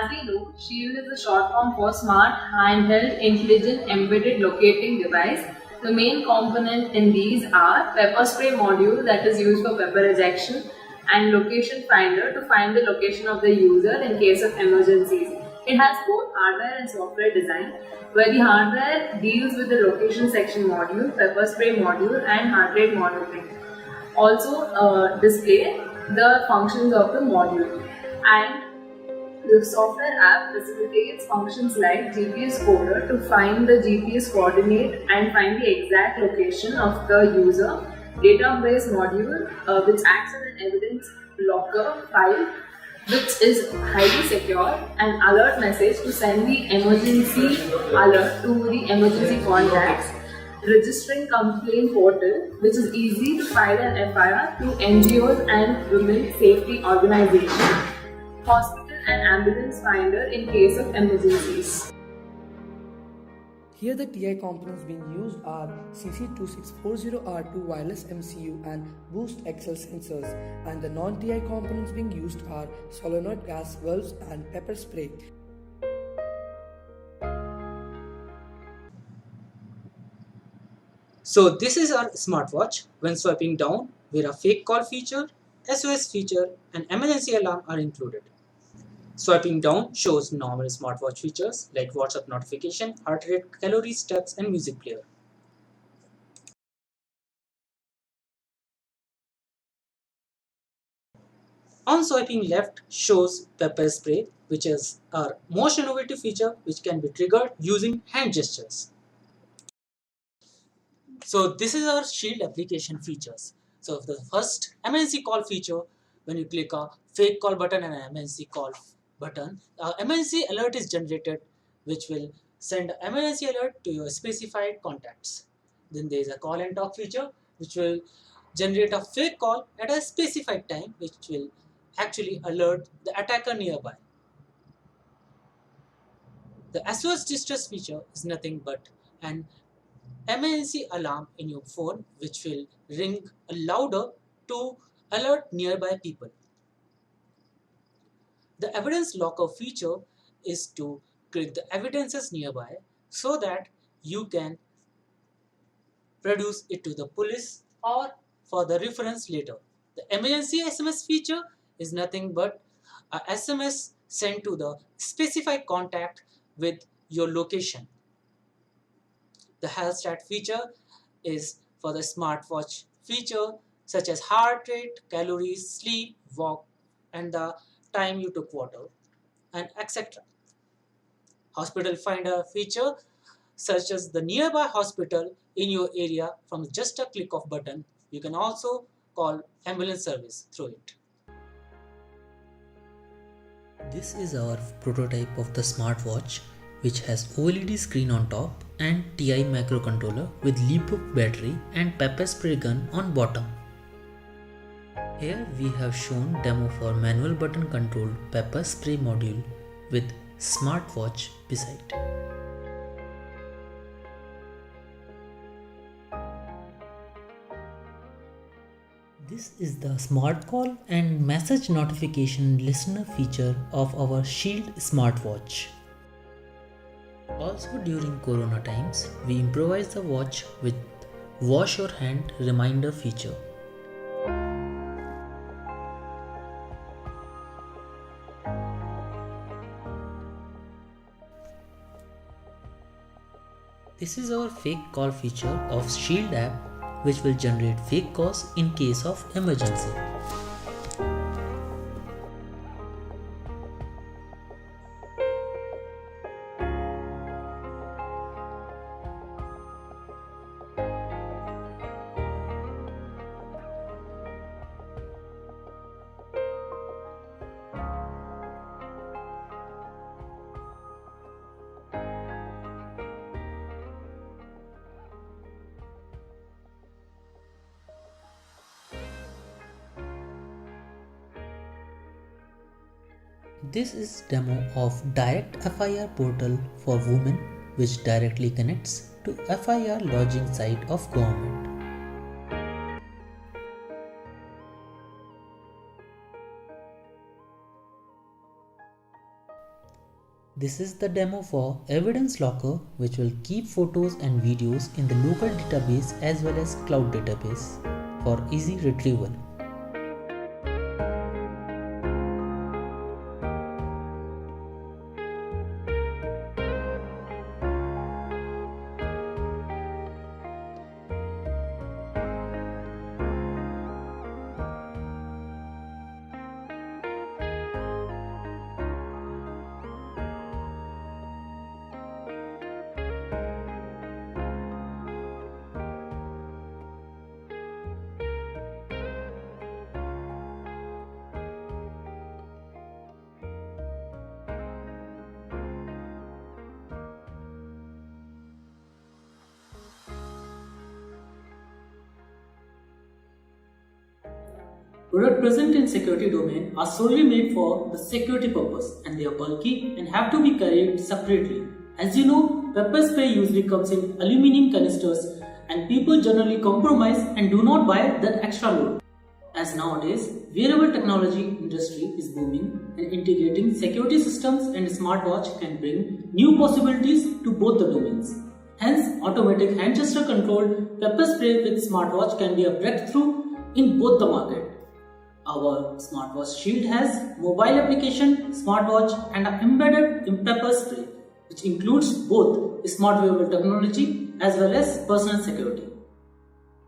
As we know, SHIELD is a short form for Smart Handheld Intelligent Embedded Locating Device. The main component in these are pepper spray module that is used for pepper ejection and location finder to find the location of the user in case of emergencies. It has both hardware and software design, where the hardware deals with the location section module, pepper spray module, and heart rate monitoring. Also display the functions of the module. And the software app facilitates functions like GPS coder to find the GPS coordinate and find the exact location of the user, database module which acts as an evidence locker file which is highly secure, and alert message to send the emergency alert to the emergency contacts, registering complaint portal which is easy to file an FIR to NGOs and women safety organizations, hospital and ambulance finder in case of emergencies. Here the TI components being used are CC2640R2 wireless MCU and Boost XL sensors, and the non-TI components being used are solenoid gas valves and pepper spray. So this is our smartwatch. When swiping down, where a fake call feature, SOS feature and emergency alarm are included. Swiping down shows normal smartwatch features like WhatsApp notification, heart rate, calorie steps and music player. On swiping left shows pepper spray, which is our most innovative feature which can be triggered using hand gestures. So this is our Shield application features. So the first emergency call feature, when you click a fake call button and an emergency call button, emergency alert is generated which will send an emergency alert to your specified contacts. Then there is a call and talk feature which will generate a fake call at a specified time which will actually alert the attacker nearby. The SOS distress feature is nothing but an emergency alarm in your phone which will ring louder to alert nearby people. The evidence locker feature is to click the evidences nearby so that you can produce it to the police or for the reference later. The emergency SMS feature is nothing but a SMS sent to the specified contact with your location. The health stat feature is for the smartwatch feature such as heart rate, calories, sleep, walk, and the time you took water, and etc. Hospital finder feature such as the nearby hospital in your area from just a click of button. You can also call ambulance service through it. This is our prototype of the smartwatch, which has OLED screen on top and TI microcontroller with LeapBook battery and pepper spray gun on bottom. Here we have shown demo for manual button controlled pepper spray module with smartwatch beside. This is the smart call and message notification listener feature of our Shield smartwatch. Also during Corona times, we improvised the watch with wash your hand reminder feature. This is our fake call feature of Shield app, which will generate fake calls in case of emergency. This is demo of Direct FIR portal for women, which directly connects to FIR lodging site of government. This is the demo for Evidence Locker, which will keep photos and videos in the local database as well as cloud database for easy retrieval. Products present in security domain are solely made for the security purpose and they are bulky and have to be carried separately. As you know, pepper spray usually comes in aluminum canisters and people generally compromise and do not buy that extra load. As nowadays, wearable technology industry is booming and integrating security systems and smartwatch can bring new possibilities to both the domains. Hence, automatic hand gesture controlled pepper spray with smartwatch can be a breakthrough in both the market. Our smartwatch Shield has mobile application, smartwatch and an embedded pepper spray which includes both smart wearable technology as well as personal security.